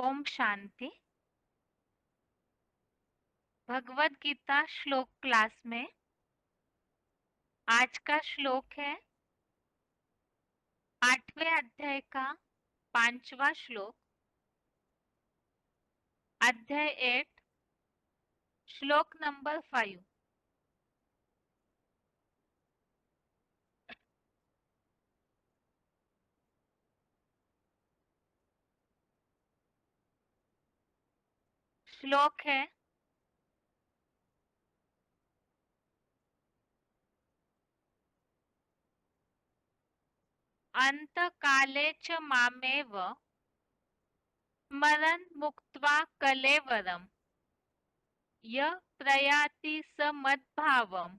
ओम शांति। भगवत गीता श्लोक क्लास में आज का श्लोक है 8वें अध्याय का 5वां श्लोक, अध्याय 8, श्लोक नंबर 5। श्लोक है, अंत काले च मामेव स्मरन् मुक्त्वा कलेवरम् यः प्रयाति स मद्भावम्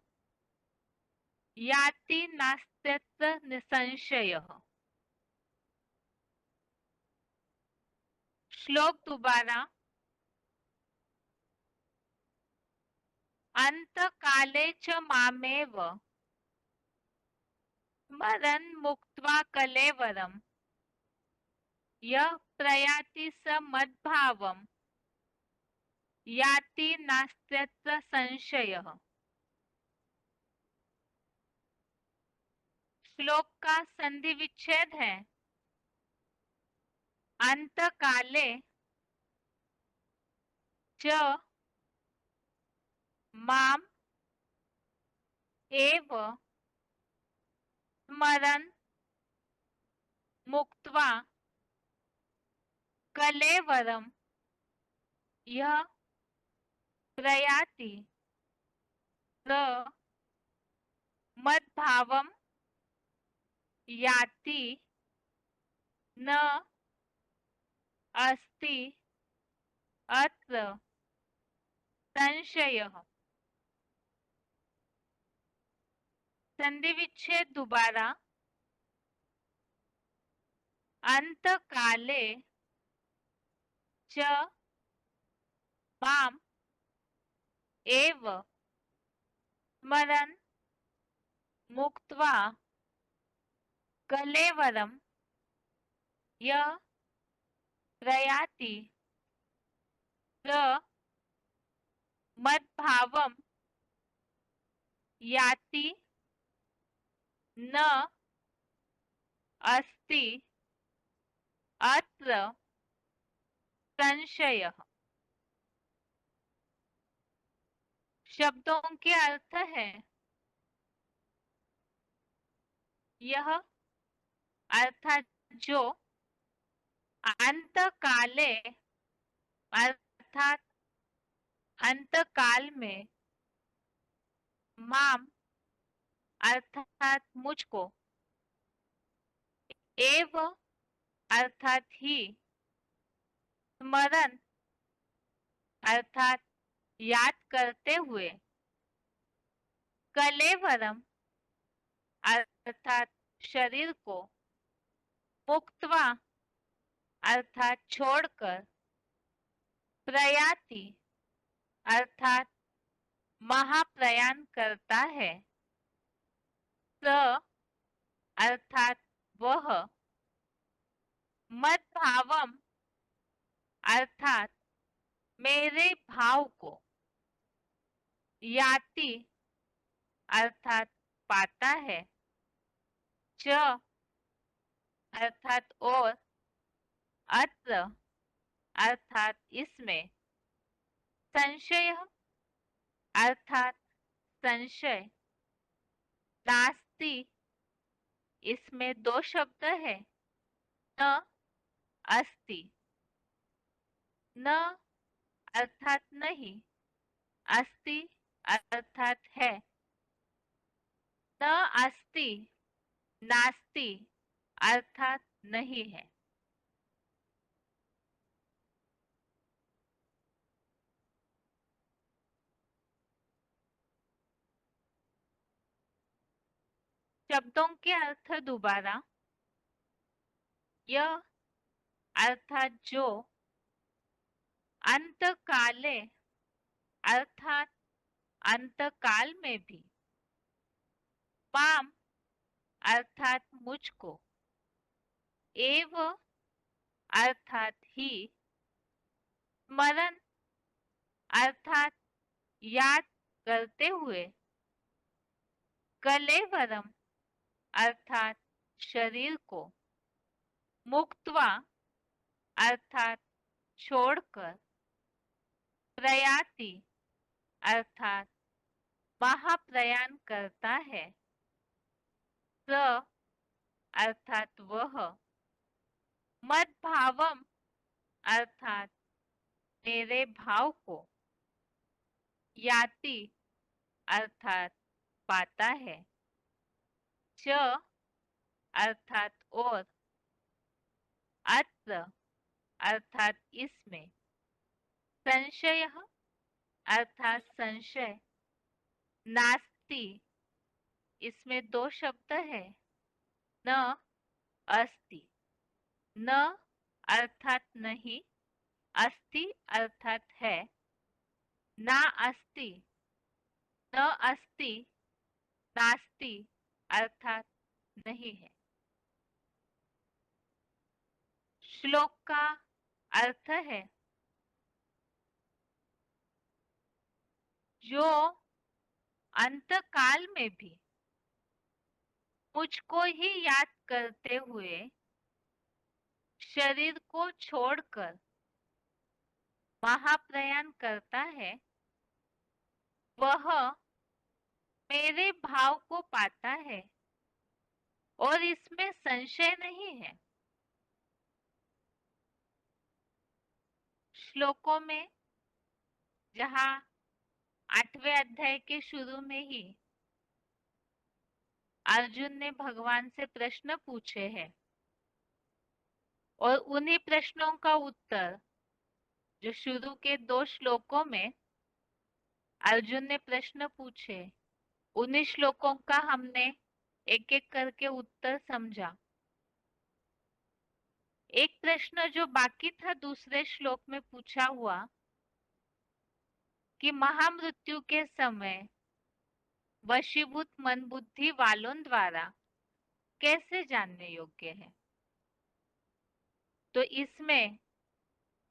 याति नास्त्यत्र निसंशयः। श्लोक दोबारा। अंत काले च मामेव स्मरन् मुक्त्वा कलेवरम् यः प्रयाति स मद्भावम् याति नास्त्यत्र संशयः। श्लोक का संधि विच्छेद है अंत काले च माम एव स्मरन् मुक्त्वा कलेवरम् यः प्रयाति स मद्भावम् याति न अस्ति अत्र संशयः। संधि विच्छेद दोबारा। अंत काले च माम एव स्मरन् मुक्त्वा कलेवरम् यः प्रयाति स मद्भावम् याति न अस्ति अत्र संशयः। शब्दों के अर्थ है यह अर्थात जो अंत काले अर्थात अंत काल में माम अर्थात मुझको एव अर्थात ही स्मरण अर्थात याद करते हुए कलेवरम अर्थात शरीर को मुक्त्वा अर्थात छोड़कर प्रयाति अर्थात महाप्रयाण करता है स अर्थात वह मद्भावम अर्थात मेरे भाव को याति अर्थात पाता है च अर्थात और अत्र अर्थात इसमें संशय अर्थात संशय नास्ति इसमें दो शब्द है न अस्ति। न अर्थात नहीं, अस्ति अर्थात है। न अस्ति नास्ति अर्थात नहीं है। शब्दों के अर्थ दोबारा। यह अर्थात जो अंत काले अर्थात अंत काल में भी माम अर्थात मुझको एव अर्थात ही स्मरण अर्थात याद करते हुए, कलेवरम अर्थात शरीर को, मुक्त्वा अर्थात छोड़कर, प्रयाति अर्थात महाप्रयाण करता है, स अर्थात वह, मद्भावम अर्थात मेरे भाव को, याति अर्थात पाता है, च अर्थात और, अत्र अर्थात इसमें, संशय अर्थात संशय, नास्ति इसमें दो शब्द है, न अस्ति, न अर्थात नहीं, अस्ति अर्थात है, ना अस्ति, न अस्ति, नास्ति अर्थात नहीं है। श्लोक का अर्थ है जो अंतकाल में भी मुझको ही याद करते हुए शरीर को छोड़कर महाप्रयाण करता है, वह मेरे भाव को पाता है और इसमें संशय नहीं है। श्लोकों में जहाँ 8वें अध्याय के शुरू में ही अर्जुन ने भगवान से प्रश्न पूछे हैं और उन्हीं प्रश्नों का उत्तर जो शुरू के 2 श्लोकों में अर्जुन ने प्रश्न पूछे, उन्हीं श्लोकों का हमने एक एक करके उत्तर समझा। एक प्रश्न जो बाकी था दूसरे श्लोक में पूछा हुआ कि महामृत्यु के समय वशीभूत मन बुद्धि वालों द्वारा कैसे जानने योग्य है। तो इसमें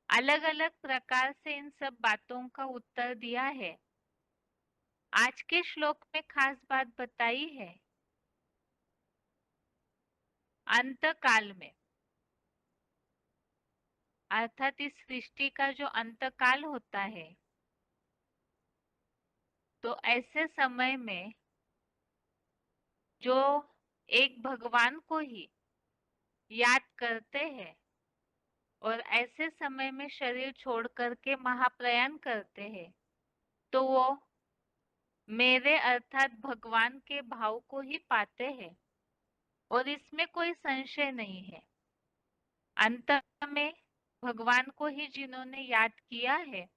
अलग अलग प्रकार से इन सब बातों का उत्तर दिया है। आज के श्लोक में खास बात बताई है अंत काल में, अर्थात इस सृष्टि का जो अंत काल होता है, तो ऐसे समय में जो एक भगवान को ही याद करते हैं और ऐसे समय में शरीर छोड़ करके महाप्रयाण करते हैं, तो वो मेरे अर्थात भगवान के भाव को ही पाते हैं और इसमें कोई संशय नहीं है। अंत में भगवान को ही जिन्होंने याद किया है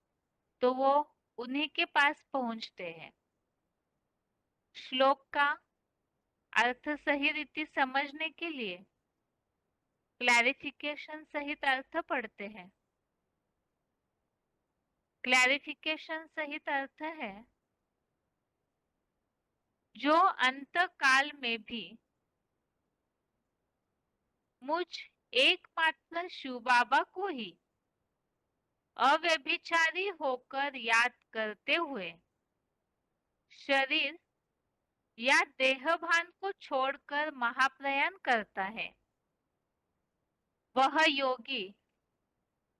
तो वो उन्हीं के पास पहुंचते हैं। श्लोक का अर्थ सही रीति समझने के लिए क्लैरिफिकेशन सहित अर्थ पढ़ते हैं। क्लैरिफिकेशन सहित अर्थ है जो अंत काल में भी मुझ एकमात्र शिव बाबा को ही अव्यभिचारी होकर याद करते हुए शरीर या देहभान को छोड़कर महाप्रयाण करता है, वह योगी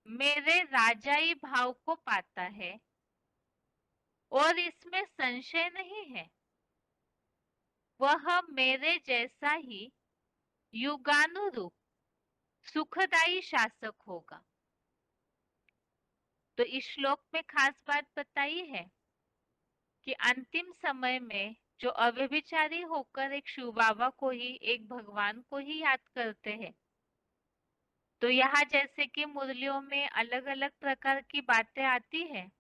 मेरे राजाई भाव को पाता है और इसमें संशय नहीं है। वह मेरे जैसा ही युगानुरूप सुखदायी शासक होगा। तो इस श्लोक में खास बात बताई है कि अंतिम समय में जो अव्यभिचारी होकर एक शिव बाबा को ही, एक भगवान को ही याद करते हैं, तो यहाँ जैसे कि मुरलियों में अलग अलग प्रकार की बातें आती हैं,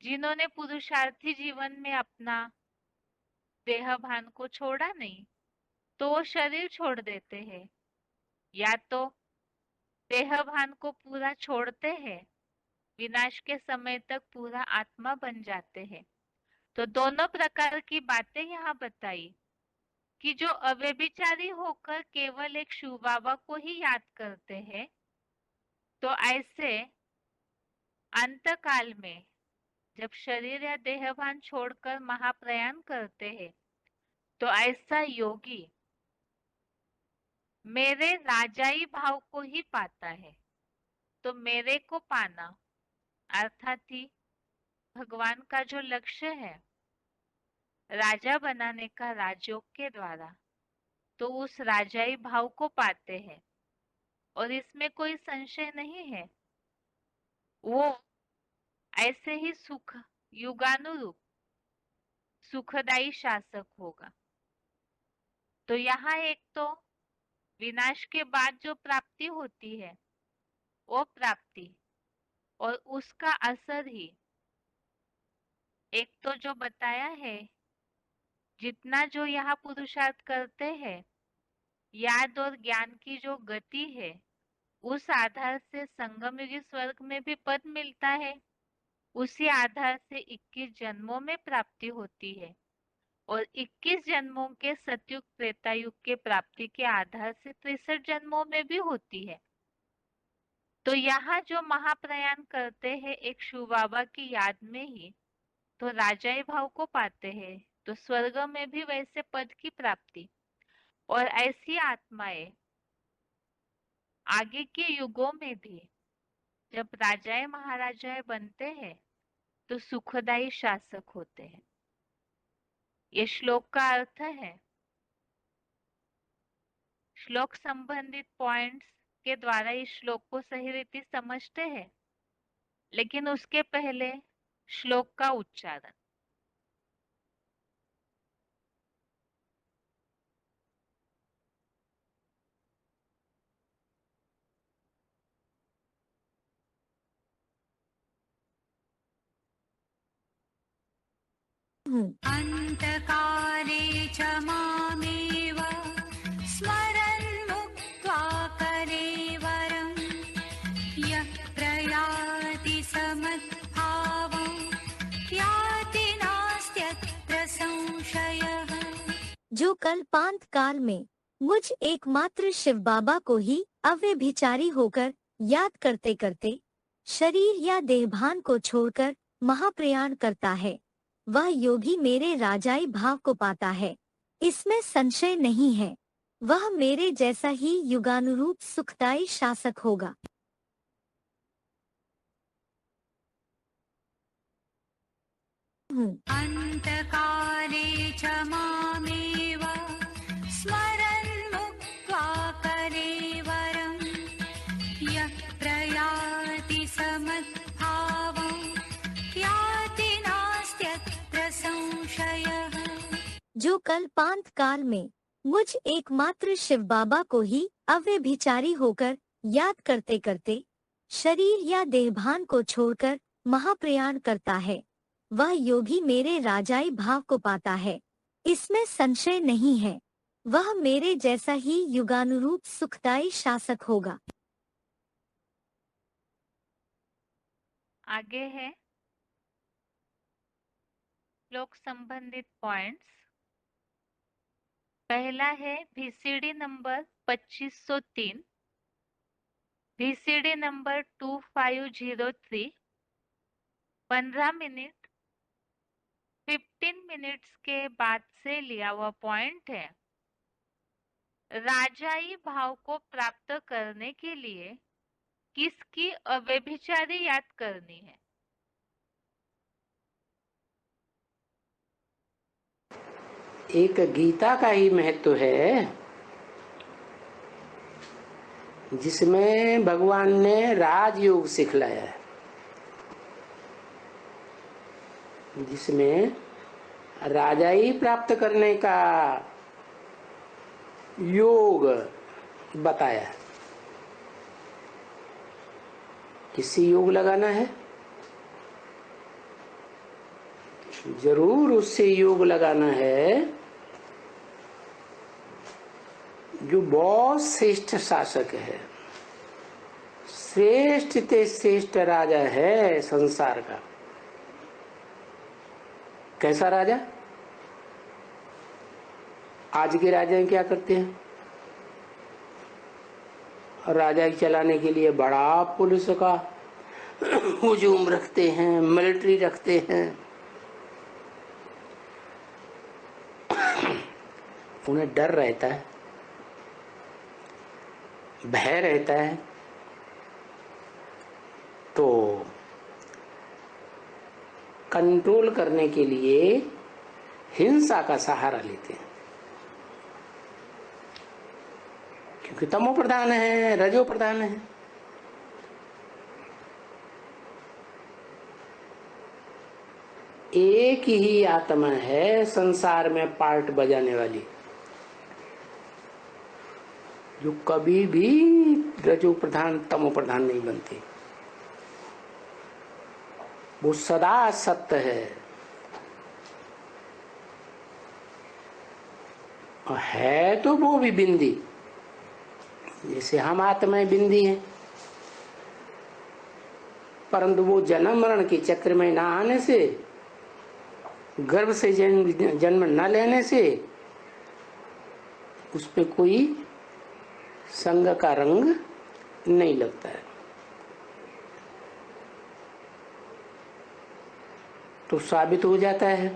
जिन्होंने पुरुषार्थी जीवन में अपना देह भान को छोड़ा नहीं तो वो शरीर छोड़ देते हैं, या तो देह भान को पूरा छोड़ते हैं, विनाश के समय तक पूरा आत्मा बन जाते हैं। तो दोनों प्रकार की बातें यहाँ बताई कि जो अव्यभिचारी होकर केवल एक शिव बाबा को ही याद करते हैं, तो ऐसे अंतकाल में जब शरीर या देहभान छोड़कर महाप्रयाण करते हैं, तो ऐसा योगी मेरे राजाई भाव को ही पाता है। तो मेरे को पाना अर्थात ही भगवान का जो लक्ष्य है राजा बनाने का राजयोग के द्वारा, तो उस राजाई भाव को पाते हैं। और इसमें कोई संशय नहीं है, वो ऐसे ही सुख युगानुरूप सुखदायी शासक होगा। तो यहाँ एक तो विनाश के बाद जो प्राप्ति होती है वो प्राप्ति और उसका असर ही एक तो जो बताया है, जितना जो यहाँ पुरुषार्थ करते हैं, याद और ज्ञान की जो गति है, उस आधार से संगमयुगी स्वर्ग में भी पद मिलता है। उसी आधार से 21 जन्मों में प्राप्ति होती है और 21 जन्मों के सतयुग त्रेतायुग के प्राप्ति के आधार से 63 जन्मों में भी होती है। तो यहाँ जो महाप्रयाण करते हैं एक शिव बाबा की याद में ही, तो राजाई भाव को पाते हैं, तो स्वर्ग में भी वैसे पद की प्राप्ति। और ऐसी आत्माएं आगे के युगों में भी जब राजाएं महाराजाएं बनते हैं तो सुखदायी शासक होते हैं। ये श्लोक का अर्थ है। श्लोक संबंधित पॉइंट्स के द्वारा इस श्लोक को सही रीति समझते हैं, लेकिन उसके पहले श्लोक का उच्चारण। अंतकाले च मामेव स्मरन् मुक्त्वा कलेवरं यः प्रयाति समद्भावं याति नास्त्यत्र संशयः। जो कल्पांत काल में मुझ एकमात्र शिव बाबा को ही अव्यभिचारी होकर याद करते करते शरीर या देहभान को छोड़कर महाप्रयाण करता है, वह योगी मेरे राजाई भाव को पाता है। इसमें संशय नहीं है, वह मेरे जैसा ही युगानुरूप सुखदायी शासक होगा। अंतकाले च मामेव स्मरन् मुक्त्वा कलेवरं यः प्रयाति समद्भावं याति नास्त्यत्र संशयः। जो कल्पांत काल में मुझ एकमात्र शिव बाबा को ही अव्यभिचारी होकर याद करते करते शरीर या देहभान को छोड़कर महाप्रयाण करता है, वह योगी मेरे राजाई भाव को पाता है। इसमें संशय नहीं है, वह मेरे जैसा ही युगानुरूप सुखदायी शासक होगा। आगे है श्लोक संबंधित पॉइंट्स। पहला है VCD number 2503, VCD number 2503, 15 minute 15 minutes के बाद से लिया हुआ पॉइंट है। राजाई भाव को प्राप्त करने के लिए किसकी अव्यभिचारी याद करनी है? एक गीता का ही महत्व है, जिसमें भगवान ने राजयोग सिखलाया है, जिसमें राजाई प्राप्त करने का योग बताया है। किससे योग लगाना है? जरूर उससे योग लगाना है जो बहुत श्रेष्ठ शासक है, श्रेष्ठ ते श्रेष्ठ राजा है संसार का। कैसा राजा? आज के राजा क्या करते हैं? राजा चलाने के लिए बड़ा पुलिस का हुजूम रखते हैं, मिलिट्री रखते हैं, उन्हें डर रहता है, भय रहता है, तो कंट्रोल करने के लिए हिंसा का सहारा लेते हैं। क्योंकि तमो प्रधान है, रजो प्रधान है। एक ही आत्मा है संसार में पार्ट बजाने वाली, जो कभी भी रजो प्रधान तमो प्रधान नहीं बनती। वो सदा सत्य है तो वो भी बिंदी, जैसे हम आत्माएं बिंदी हैं, परंतु वो जन्म मरण के चक्र में ना आने से, गर्भ से जन्म न लेने से उस पे कोई संग का रंग नहीं लगता है। तो साबित हो जाता है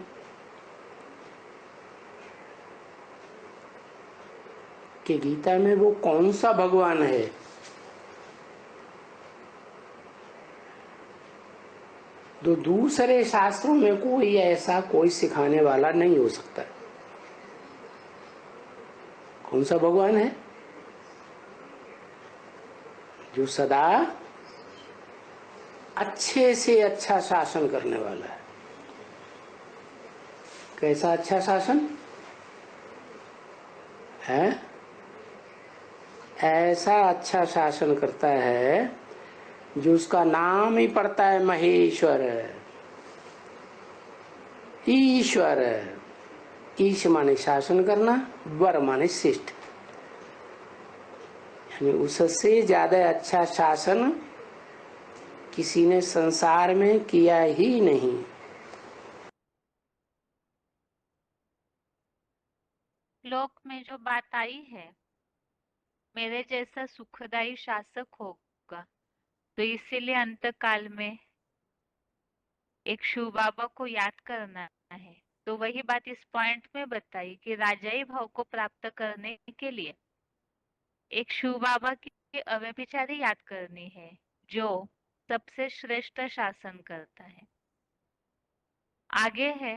कि गीता में वो कौन सा भगवान है तो दूसरे शास्त्रों में कोई ऐसा कोई सिखाने वाला नहीं हो सकता। कौन सा भगवान है? जो सदा अच्छे से अच्छा शासन करने वाला है। कैसा अच्छा शासन है? ऐसा अच्छा शासन करता है जो उसका नाम ही पड़ता है महेश्वर, ईश्वर। ईश माने शासन करना, वर माने शिष्ट, यानी उससे ज्यादा अच्छा शासन किसी ने संसार में किया ही नहीं। श्लोक में जो बात आई है, मेरे जैसा सुखदायी शासक होगा, तो इसीलिए अंतकाल में एक शिव बाबा को याद करना है। तो वही बात इस पॉइंट में बताई कि राजाई भाव को प्राप्त करने के लिए एक शिव बाबा की अव्यभिचारी याद करनी है, जो सबसे श्रेष्ठ शासन करता है। आगे है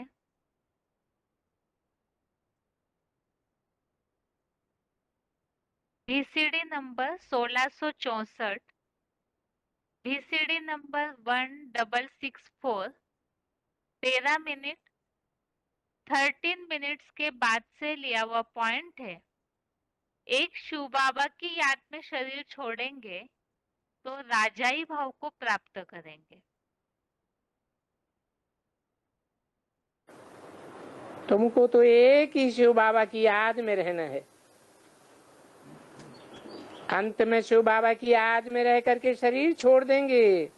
VCD number 1664, VCD number 1664, 13 minute 13 minutes के बाद से लिया हुआ पॉइंट है। एक शिव बाबा की याद में शरीर छोड़ेंगे तो राजाई भाव को प्राप्त करेंगे। तुमको तो एक ही शिव बाबा की याद में रहना है। अंत में शिव बाबा की याद में रह करके शरीर छोड़ देंगे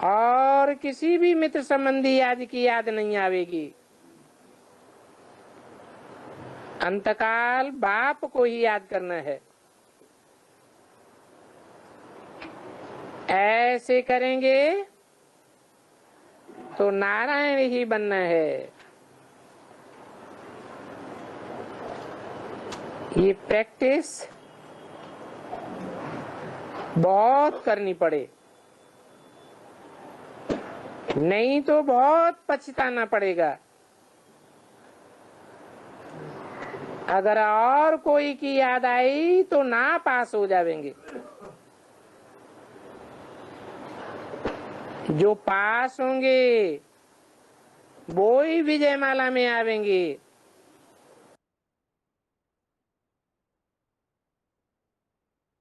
और किसी भी मित्र संबंधी आदि की याद नहीं आवेगी। अंतकाल बाप को ही याद करना है। ऐसे करेंगे तो नारायण ही बनना है। ये प्रैक्टिस बहुत करनी पड़े, नहीं तो बहुत पछताना पड़ेगा। अगर और कोई की याद आई तो ना पास हो जाएंगे। जो पास होंगे वो ही विजयमाला में आवेंगे।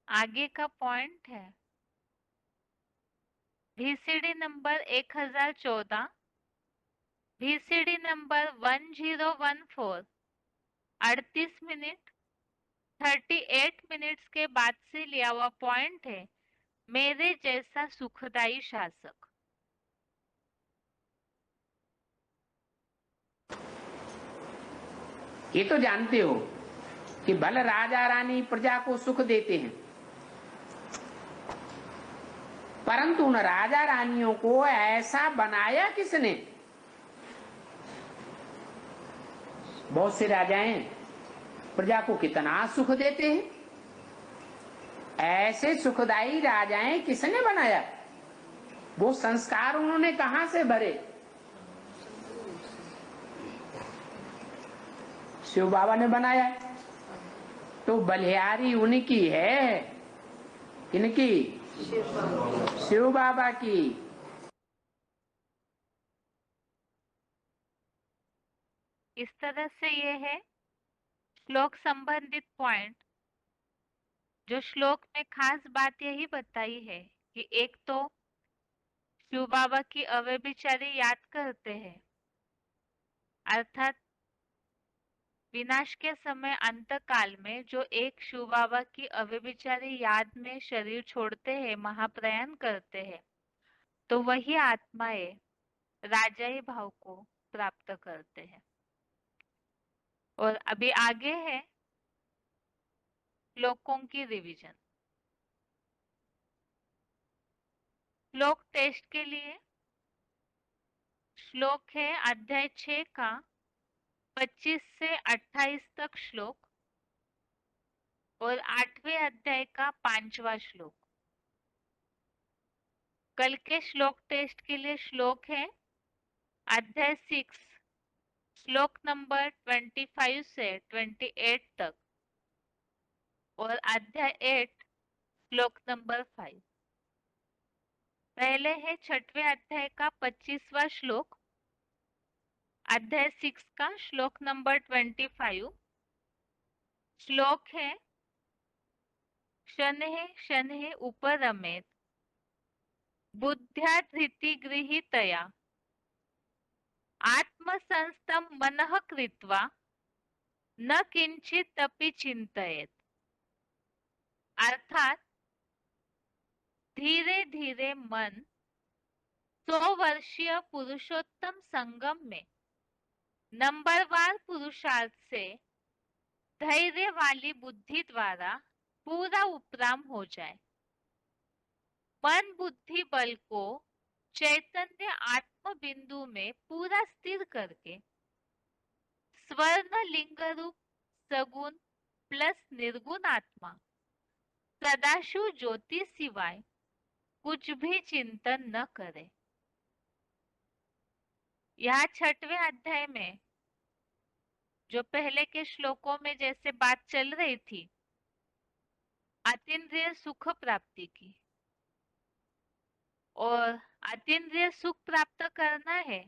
आगे का पॉइंट है VCD number 1014, VCD number 1014, 38 minute 38 minutes के बाद से लिया हुआ पॉइंट है, मेरे जैसा सुखदायी शासक। ये तो जानते हो कि भले राजा रानी प्रजा को सुख देते हैं, परंतु उन राजा रानियों को ऐसा बनाया किसने? बहुत से राजाएं प्रजा को कितना सुख देते हैं, ऐसे सुखदायी राजाएं किसने बनाया? वो संस्कार उन्होंने कहां से भरे? शिव बाबा ने बनाया। तो बलिहारी उनकी है, किनकी? शिव बाबा की। इस तरह से ये है श्लोक संबंधित पॉइंट। जो श्लोक में खास बात यही बताई है कि एक तो शिव बाबा की अव्यभिचारी याद करते हैं, अर्थात विनाश के समय अंत काल में जो एक शिव बाबा की अव्यभिचारी याद में शरीर छोड़ते हैं, महाप्रयाण करते हैं, तो वही आत्माएं राजाई भाव को प्राप्त करते हैं। और अभी आगे है श्लोकों की रिवीजन। श्लोक टेस्ट के लिए श्लोक है अध्याय 6 का 25 से 28 तक श्लोक और 8वें अध्याय का 5वां श्लोक। कल के श्लोक टेस्ट के लिए श्लोक है अध्याय 6 श्लोक नंबर 25 से 28 तक और अध्याय 8 श्लोक नंबर 5। पहले है 6वें अध्याय का 25वां श्लोक, अध्याय 6 का श्लोक नंबर 25। श्लोक है शनैः उपरमेत् बुद्ध्या धृतिगृहीतया आत्मसंस्थं मनः कृत्वा न किंचित अपि चिंतयेत्। अर्थात धीरे धीरे मन 100 वर्षीय पुरुषोत्तम संगम में नंबरवार पुरुषार्थ से धैर्य वाली बुद्धि द्वारा पूरा उपराम हो जाए। मन बुद्धि बल को चैतन्य आत्म बिंदु में पूरा स्थिर करके स्वर्ण लिंग रूप सगुण प्लस निर्गुण आत्मा सदाशिव ज्योति सिवाय कुछ भी चिंतन न करे। यह 6वें अध्याय में जो पहले के श्लोकों में जैसे बात चल रही थी अतीन्द्रिय सुख प्राप्ति की, और अतीन्द्रिय सुख प्राप्त करना है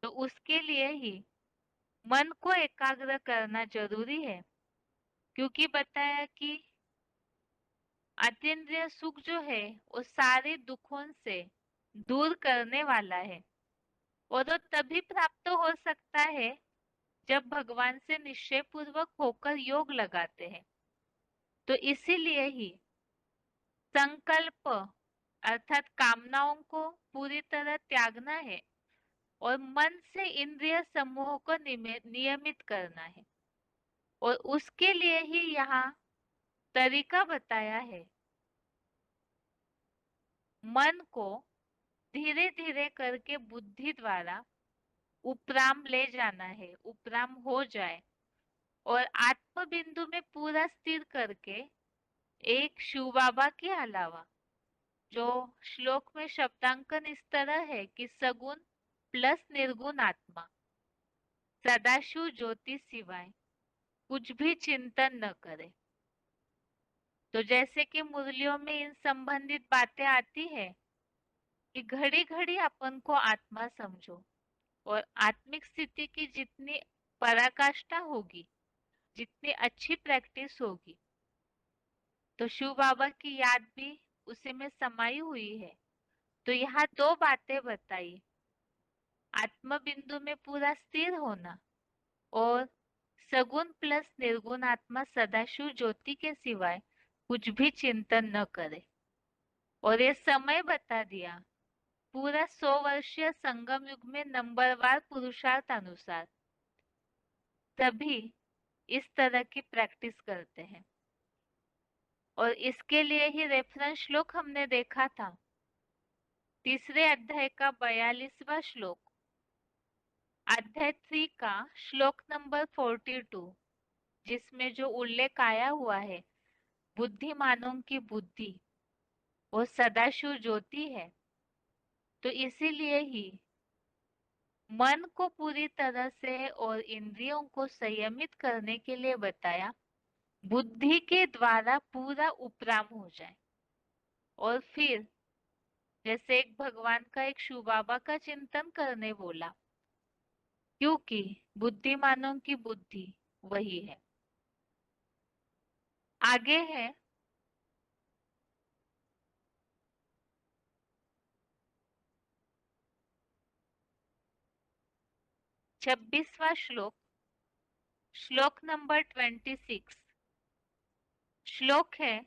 तो उसके लिए ही मन को एकाग्र करना जरूरी है, क्योंकि बताया कि अतीन्द्रिय सुख जो है वो सारे दुखों से दूर करने वाला है और वो तभी प्राप्त हो सकता है जब भगवान से निश्चय पूर्वक होकर योग लगाते हैं। तो इसीलिए ही संकल्प अर्थात कामनाओं को पूरी तरह त्यागना है और मन से इंद्रिय समूह को नियमित करना है, और उसके लिए ही यहाँ तरीका बताया है। मन को धीरे धीरे करके बुद्धि द्वारा उपराम ले जाना है, उपराम हो जाए और आत्म बिंदु में पूरा स्थिर करके एक शिव बाबा के अलावा जो श्लोक में शब्दांकन इस तरह है कि सगुण प्लस निर्गुण आत्मा सदाशिव ज्योति सिवाय कुछ भी चिंतन न करे। तो जैसे कि मुरलियों में इन संबंधित बातें आती है कि घड़ी घड़ी अपन को आत्मा समझो, और आत्मिक स्थिति की जितनी पराकाष्ठा होगी, जितनी अच्छी प्रैक्टिस होगी, तो शिव बाबा की याद भी उसी में समाई हुई है। तो यहाँ 2 बातें बताई, आत्म बिंदु में पूरा स्थिर होना और सगुण प्लस निर्गुण आत्मा सदाशिव ज्योति के सिवाय कुछ भी चिंतन न करे। और ये समय बता दिया पूरा 100 वर्षीय संगम युग में नंबरवार पुरुषार्थ अनुसार तभी इस तरह की प्रैक्टिस करते हैं। और इसके लिए ही रेफरेंस श्लोक हमने देखा था तीसरे अध्याय का 42वां श्लोक, अध्याय 3 का श्लोक नंबर 42, जिसमें जो उल्लेख आया हुआ है बुद्धिमानों की बुद्धि वो सदाशिव ज्योति है। तो इसीलिए ही मन को पूरी तरह से और इंद्रियों को संयमित करने के लिए बताया, बुद्धि के द्वारा पूरा उपराम हो जाए। और फिर जैसे एक भगवान का एक शिव बाबा का चिंतन करने बोला, क्योंकि बुद्धिमानों की बुद्धि वही है। आगे है 26वां श्लोक, श्लोक नंबर 26। श्लोक है,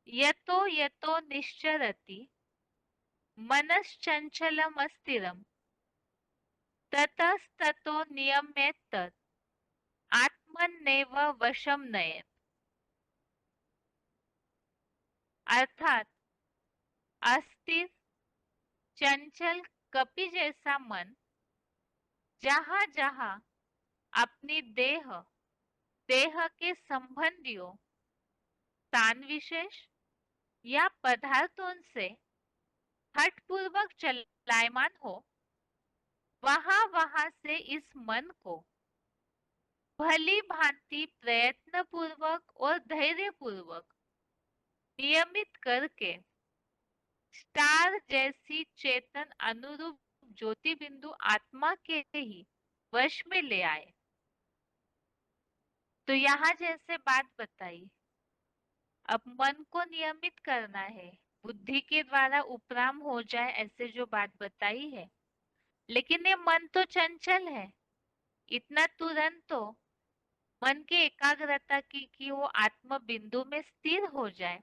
यतो यतो निश्चरति मनश्चंचलमस्थिरम् ततस्ततो नियम्येत आत्मन्नेव वशम नयेत। अर्थात अस्थिर चंचल कपि जैसा मन जहां जहां अपनी देह के संबंधियों, स्थान विशेष या पदार्थों से हठपूर्वक चलायमान हो, वहां वहां से इस मन को भली भांति प्रयत्न पूर्वक और धैर्य पूर्वक नियमित करके स्टार जैसी चेतन अनुरूप ज्योति बिंदु आत्मा के ही वश में ले आए। तो यहाँ जैसे बात बताई, अब मन को नियमित करना है, बुद्धि के द्वारा उपराम हो जाए, ऐसे जो बात बताई है। लेकिन ये मन तो चंचल है, इतना तुरंत तो मन की एकाग्रता की वो आत्म बिंदु में स्थिर हो जाए,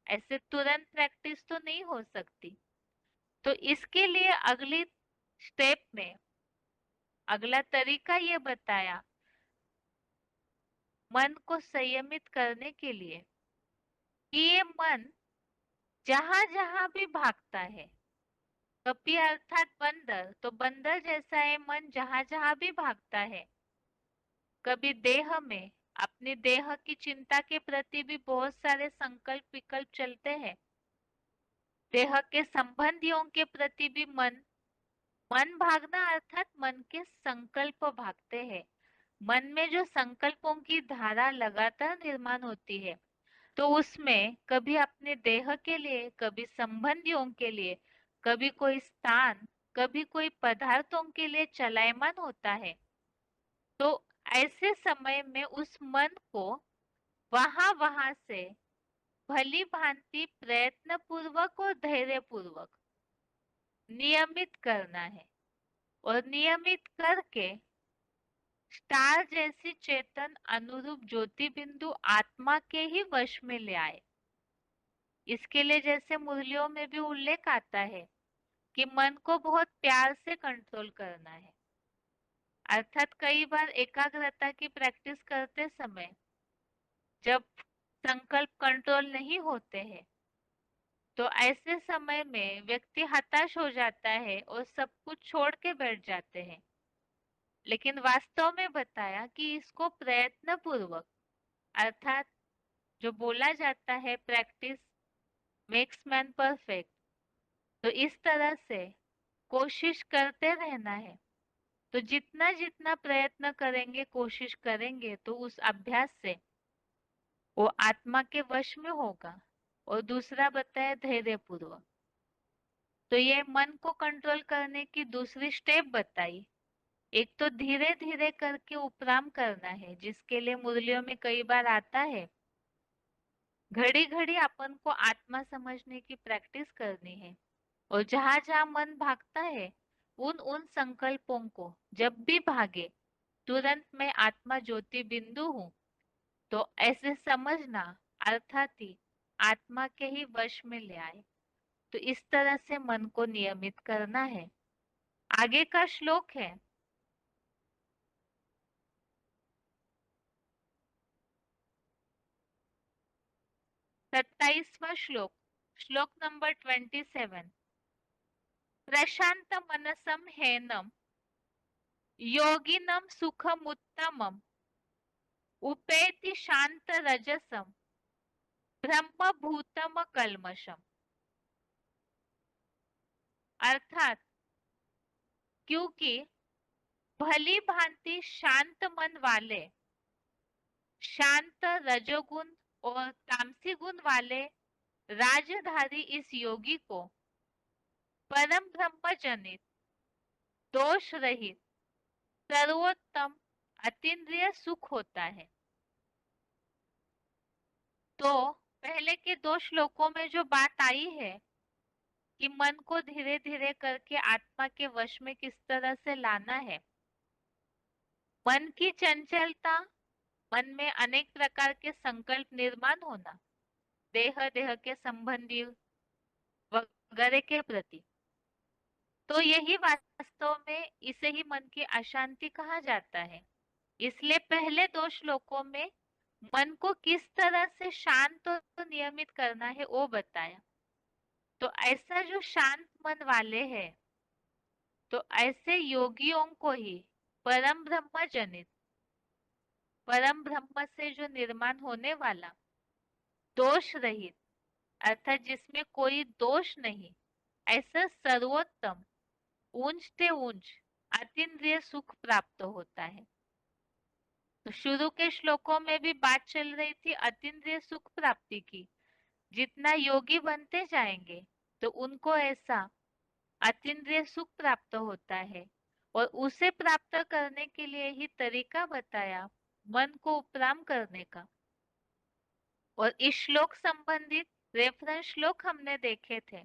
ऐसे तुरंत प्रैक्टिस तो नहीं हो सकती। तो इसके लिए अगली स्टेप में अगला तरीका ये बताया मन को संयमित करने के लिए कि ये मन जहां जहां भी भागता है, कपि अर्थात बंदर, तो बंदर जैसा है मन जहां जहां भी भागता है। कभी देह में अपने देह की चिंता के प्रति भी बहुत सारे संकल्प विकल्प चलते हैं, देह के संबंधियों के प्रति भी मन भागना अर्थात मन के संकल्प भागते हैं। मन में जो संकल्पों की धारा लगातार निर्माण होती है, तो उसमें कभी अपने देह के लिए, कभी संबंधियों के लिए, कभी कोई स्थान, कभी कोई पदार्थों के लिए चलायमान होता है। तो ऐसे समय में उस मन को वहां वहां से भली भांति प्रयत्न पूर्वक और धैर्य पूर्वक नियमित करना है, और नियमित करके स्टार जैसी चेतन अनुरूप ज्योति बिंदु आत्मा के ही वश में ले आए। इसके लिए जैसे मुरलियों में भी उल्लेख आता है कि मन को बहुत प्यार से कंट्रोल करना है। अर्थात कई बार एकाग्रता की प्रैक्टिस करते समय जब संकल्प कंट्रोल नहीं होते हैं, तो ऐसे समय में व्यक्ति हताश हो जाता है और सब कुछ छोड़ के बैठ जाते हैं। लेकिन वास्तव में बताया कि इसको प्रयत्न पूर्वक, अर्थात जो बोला जाता है प्रैक्टिस मेक्स मैन परफेक्ट, तो इस तरह से कोशिश करते रहना है। तो जितना जितना प्रयत्न करेंगे, कोशिश करेंगे, तो उस अभ्यास से वो आत्मा के वश में होगा। और दूसरा बताया धैर्य पूर्वक, तो ये मन को कंट्रोल करने की दूसरी स्टेप बताई। एक तो धीरे धीरे करके उपराम करना है, जिसके लिए मुरलियों में कई बार आता है घड़ी घड़ी अपन को आत्मा समझने की प्रैक्टिस करनी है। और जहां जहां मन भागता है, उन संकल्पों को जब भी भागे तुरंत मैं आत्मा ज्योति बिंदु हूँ, तो ऐसे समझना, अर्थात ही आत्मा के ही वश में ले आए। तो इस तरह से मन को नियमित करना है। आगे का श्लोक है 27वां श्लोक, श्लोक नंबर 27। प्रशांत मनसम हेनम योगिनम सुखमुत्तमम उपेति शांत रजसम ब्रह्म भूतम कल्मषम। अर्थात क्योंकि भली भांति शांत मन वाले, शांत रजोगुण और तामसी गुण वाले राजधारी इस योगी को परम ब्रह्म जनित, दोष रहित, सर्वोत्तम अतीन्द्रिय सुख होता है। तो पहले के दो श्लोकों में जो बात आई है कि मन को धीरे धीरे करके आत्मा के वश में किस तरह से लाना है, मन की चंचलता, मन में अनेक प्रकार के संकल्प निर्माण होना, देह के संबंधी वगैरह के प्रति, तो यही वास्तव में इसे ही मन की अशांति कहा जाता है। इसलिए पहले दो श्लोकों में मन को किस तरह से शांत और नियमित करना है वो बताया। तो ऐसा जो शांत मन वाले हैं, तो ऐसे योगियों को ही परम ब्रह्म जनित, परम ब्रह्म से जो निर्माण होने वाला, दोष रहित अर्थात जिसमें कोई दोष नहीं, ऐसा सर्वोत्तम ऊंच से ऊंच अतीन्द्रिय सुख प्राप्त होता है। तो शुरू के श्लोकों में भी बात चल रही थी अतीन्द्रिय सुख प्राप्ति की। जितना योगी बनते जाएंगे तो उनको ऐसा अतीन्द्रिय सुख प्राप्त होता है, और उसे प्राप्त करने के लिए ही तरीका बताया मन को उपराम करने का। और इस श्लोक संबंधित रेफरेंस श्लोक हमने देखे थे।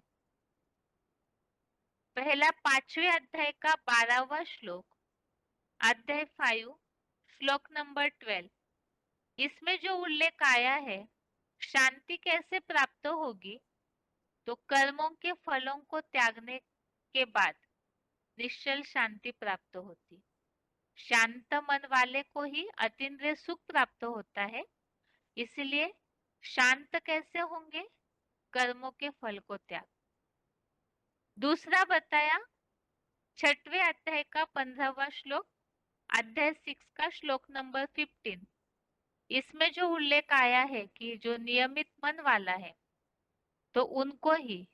पहला 5वें अध्याय का 12वां श्लोक, अध्याय 5 श्लोक नंबर 12। इसमें जो उल्लेख आया है शांति कैसे प्राप्त होगी, तो कर्मों के फलों को त्यागने के बाद निश्चल शांति प्राप्त होती। शांत मन वाले को ही अतीन्द्रिय सुख प्राप्त होता है। इसलिए शांत कैसे होंगे, कर्मों के फल को त्याग। दूसरा बताया 6वें अध्याय का 15वां श्लोक, अध्याय 6 का श्लोक नंबर 15। इसमें जो उल्लेख आया है कि जो नियमित मन वाला है तो उनको ही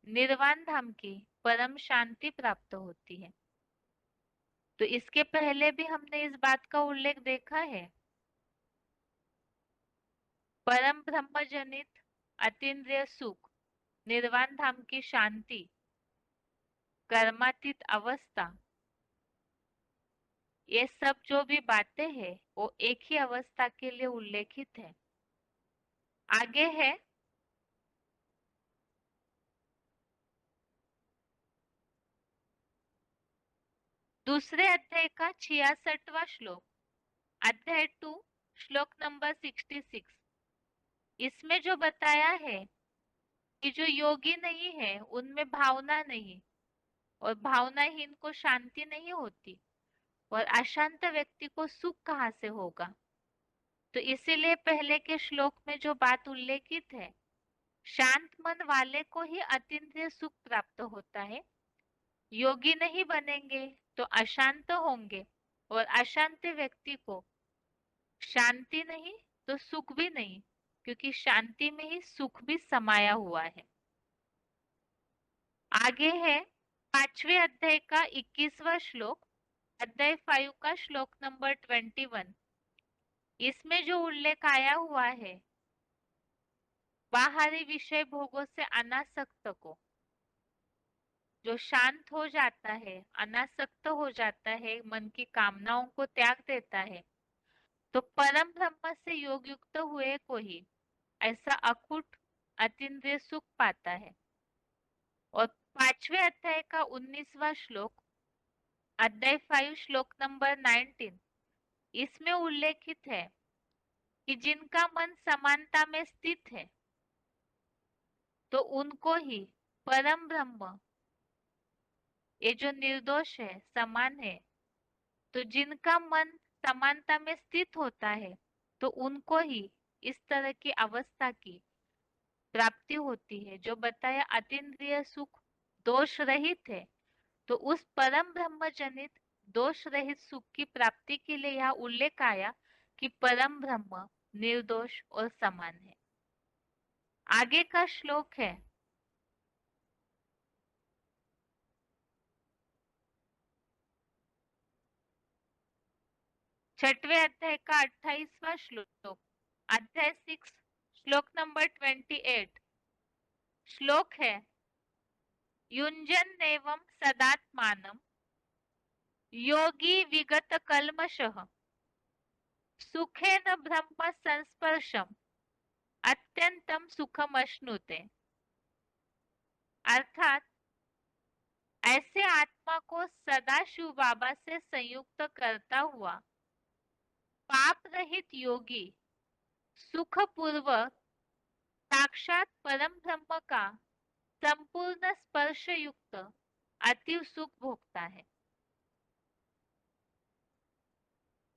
निर्वाण धाम की परम शांति प्राप्त होती है। तो इसके पहले भी हमने इस बात का उल्लेख देखा है। परम ब्रह्म जनित अतीन्द्रिय सुख, निर्वाण धाम की शांति, कर्मातीत अवस्था, ये सब जो भी बातें हैं वो एक ही अवस्था के लिए उल्लेखित है। आगे है दूसरे अध्याय का 66वां श्लोक, अध्याय 2 श्लोक नंबर 66। इसमें जो बताया है कि जो योगी नहीं है उनमें भावना नहीं, और भावनाहीन को शांति नहीं होती, और अशांत व्यक्ति को सुख कहाँ से होगा। तो इसीलिए पहले के श्लोक में जो बात उल्लेखित है, शांत मन वाले को ही अतीन्द्रिय सुख प्राप्त होता है। योगी नहीं बनेंगे तो अशांत होंगे, और अशांत व्यक्ति को शांति नहीं तो सुख भी नहीं, क्योंकि शांति में ही सुख भी समाया हुआ है। आगे है 5वें अध्याय का 21वां श्लोक, अध्याय 5 का श्लोक नंबर 21। इसमें जो उल्लेख आया हुआ है बाहरी विषय भोगों से अनासक्त को, जो शांत हो जाता है, अनासक्त हो जाता है, मन की कामनाओं को त्याग देता है, तो परम ब्रह्म से योग युक्त हुए को ही ऐसा अकुट अतीन्द्रिय सुख पाता है। और 5वें अध्याय का 19वां श्लोक, अध्याय 5 श्लोक नंबर 19। इसमें उल्लेखित है कि जिनका मन समानता में स्थित है तो उनको ही परम ब्रह्म, ये जो निर्दोष है, समान है, तो जिनका मन समानता में स्थित होता है तो उनको ही इस तरह की अवस्था की प्राप्ति होती है। जो बताया अतीन्द्रिय सुख दोष रहित है, तो उस परम ब्रह्म जनित दोष रहित सुख की प्राप्ति के लिए यहाँ उल्लेख आया कि परम ब्रह्म निर्दोष और समान है। आगे का श्लोक है 6वें अध्याय का 28वां श्लोक, अध्याय 6 श्लोक नंबर 28। श्लोक है युञ्जन एवं सदात्मानं योगी विगत कल्मषः सुखेन ब्रह्म संस्पर्शम अत्यंतम सुखमश्नुते। अर्थात ऐसे आत्मा को सदा शिव बाबा से संयुक्त करता हुआ पाप रहित योगी सुखपूर्वक साक्षात परम ब्रह्म का संपूर्ण स्पर्श युक्त अति सुख भोगता है।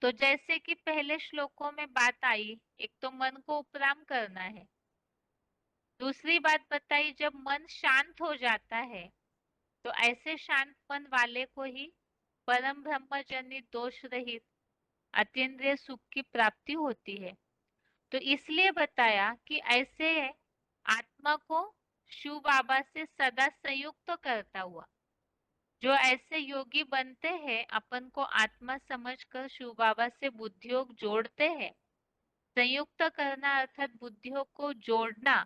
तो जैसे कि पहले श्लोकों में बात आई, एक तो मन को उपराम करना है, दूसरी बात बताई जब मन शांत हो जाता है तो ऐसे शांत मन वाले को ही परम ब्रह्म जनित दोष रहित अतीन्द्रिय सुख की प्राप्ति होती है। तो इसलिए बताया कि ऐसे आत्मा को शिव बाबा से सदा संयुक्त करता हुआ, जो ऐसे योगी बनते हैं, अपन को आत्मा समझकर शिव बाबा से बुद्धियों जोड़ते हैं। संयुक्त करना अर्थात बुद्धियों को जोड़ना।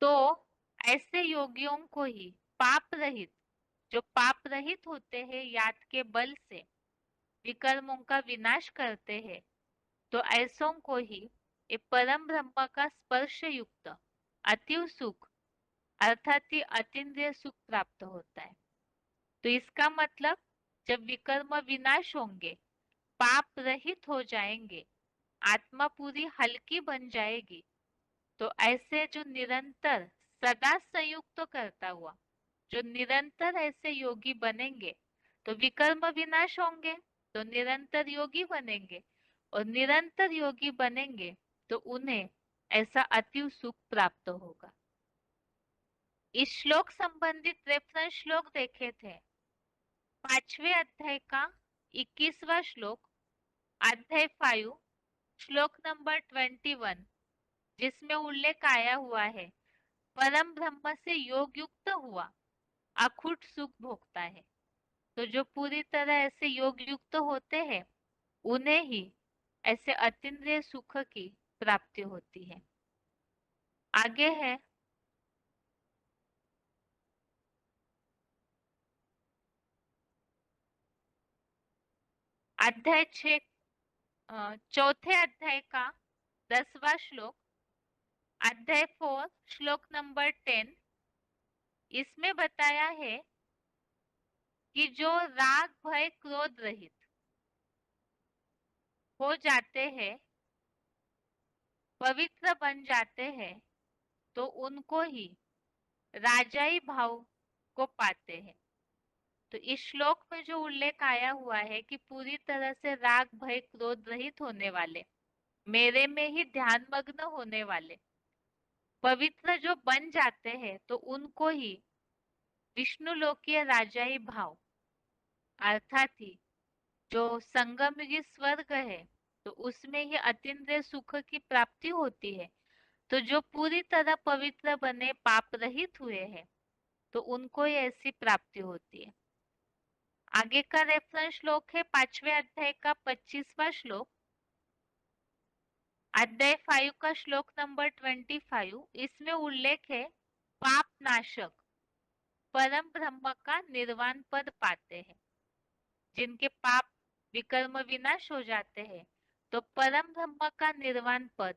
तो ऐसे योगियों को ही पाप रहित, जो पाप रहित होते हैं, याद के बल से विकर्मों का विनाश करते हैं, तो ऐसों को ही ये परम ब्रह्म का स्पर्श युक्त अतीव सुख अर्थात ही अतीन्द्रिय सुख प्राप्त होता है। तो इसका मतलब जब विकर्म विनाश होंगे, पाप रहित हो जाएंगे, आत्मा पूरी हल्की बन जाएगी, तो ऐसे जो निरंतर सदा संयुक्त करता हुआ, जो निरंतर ऐसे योगी बनेंगे, तो विकर्म विनाश होंगे तो निरंतर योगी बनेंगे, और निरंतर योगी बनेंगे तो उन्हें ऐसा अतीव सुख प्राप्त होगा। इस श्लोक संबंधित रेफरेंस श्लोक देखे थे 5वें अध्याय का 21वां श्लोक, अध्याय 5 श्लोक नंबर 21, जिसमें उल्लेख आया हुआ है परम ब्रह्म से योग युक्त हुआ अखुट सुख भोगता है। तो जो पूरी तरह ऐसे योग युक्त होते हैं उन्हें ही ऐसे अतीन्द्रिय सुख की प्राप्ति होती है। आगे है अध्याय 6 चौथे अध्याय का 10वां श्लोक, अध्याय 4 श्लोक नंबर 10। इसमें बताया है कि जो राग भय क्रोध रहित हो जाते हैं, पवित्र बन जाते हैं, तो उनको ही राजाई भाव को पाते हैं। तो इस श्लोक में जो उल्लेख आया हुआ है कि पूरी तरह से राग भय क्रोध रहित होने वाले, मेरे में ही ध्यान मग्न होने वाले, पवित्र जो बन जाते हैं, तो उनको ही विष्णु लोकीय राजाई भाव अर्थात ही जो संगमयुगी स्वर्ग है, तो उसमें ही अतीन्द्रिय सुख की प्राप्ति होती है। तो जो पूरी तरह पवित्र बने पाप रहित हुए हैं, तो उनको ही ऐसी प्राप्ति होती है। आगे का रेफरेंस श्लोक है 5वें अध्याय का 25वां श्लोक, अध्याय 5 का श्लोक नंबर 25। इसमें उल्लेख है पाप नाशक परम ब्रह्म का निर्वाण पद पाते हैं। जिनके पाप विकर्म विनाश हो जाते हैं, तो परम ब्रह्म का निर्वाण पद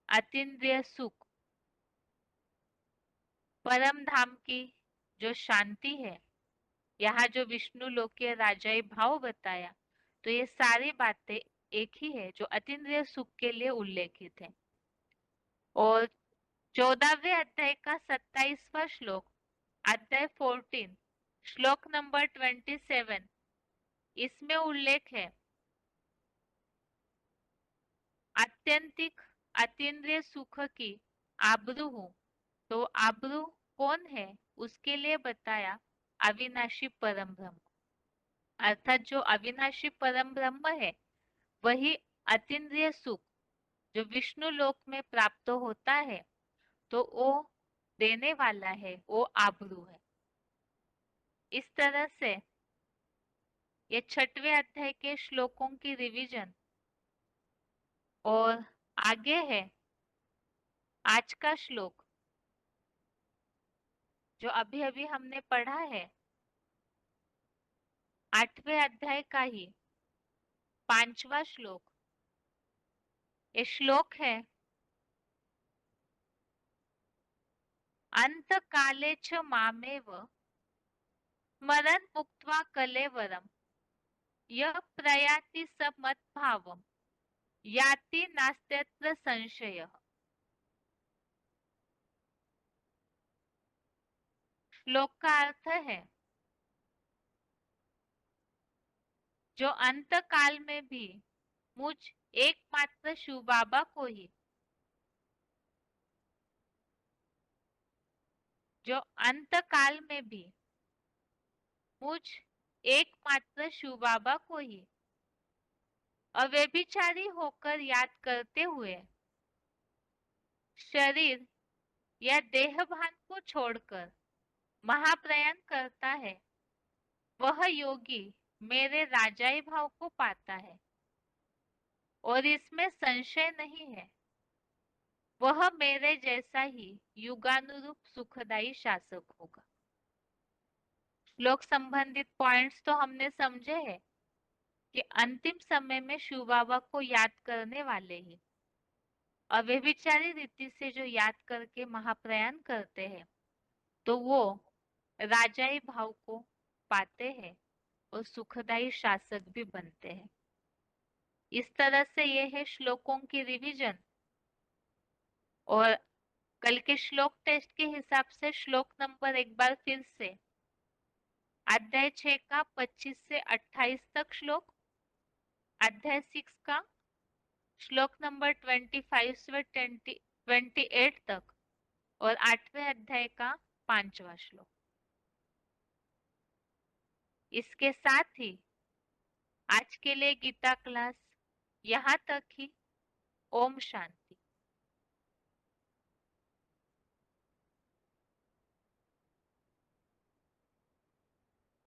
अतीन्द्रिय सुख, परम धाम की जो शांति है, यहाँ जो विष्णु लोकीय राजाई भाव बताया, तो ये सारी बातें एक ही है जो अतीन्द्रिय सुख के लिए उल्लेखित है। और 14वें अध्याय का 27वां श्लोक, अध्याय 14 श्लोक नंबर 27, इसमें उल्लेख है आत्यंतिक अतीन्द्रिय सुख की आबरू हूं। तो आबरू कौन है, उसके लिए बताया अविनाशी परम ब्रह्म, अर्थात जो अविनाशी परम ब्रह्म है वही अतीन्द्रिय सुख जो विष्णु लोक में प्राप्त होता है, तो वो देने वाला है, वो आबरू है। इस तरह से ये 6वें अध्याय के श्लोकों की रिवीजन और आगे है आज का श्लोक जो अभी अभी हमने पढ़ा है, 8वें अध्याय का ही 5वां श्लोक। ये श्लोक है अंत काले च मामेव स्मरन् मुक्त्वा कलेवरम यः प्रयाति स मद्भावम् याति नास्त्यत्र संशयः। श्लोक का अर्थ है जो अंत काल में भी मुझ एकमात्र शिव बाबा को ही, जो अंत काल में भी मुझ एकमात्र शिव बाबा को ही अव्यभिचारी होकर याद करते हुए शरीर या देह भान को छोड़कर महाप्रयाण करता है, वह योगी मेरे राजाई भाव को पाता है और इसमें संशय नहीं है, वह मेरे जैसा ही युगानुरूप सुखदायी शासक होगा। श्लोक संबंधित पॉइंट्स तो हमने समझे हैं कि अंतिम समय में शिव बाबा को याद करने वाले ही अव्यभिचारी रीति से जो याद करके महाप्रयाण करते हैं, तो वो राजाई भाव को पाते हैं और सुखदायी शासक भी बनते हैं। इस तरह से ये है श्लोकों की रिवीजन। और कल के श्लोक टेस्ट के हिसाब से श्लोक नंबर एक बार फिर से अध्याय 6 का 25 से 28 तक श्लोक, अध्याय 6 का श्लोक नंबर 25 से 28 तक और 8वें अध्याय का 5वां श्लोक। इसके साथ ही आज के लिए गीता क्लास यहाँ तक ही। ओम शांति।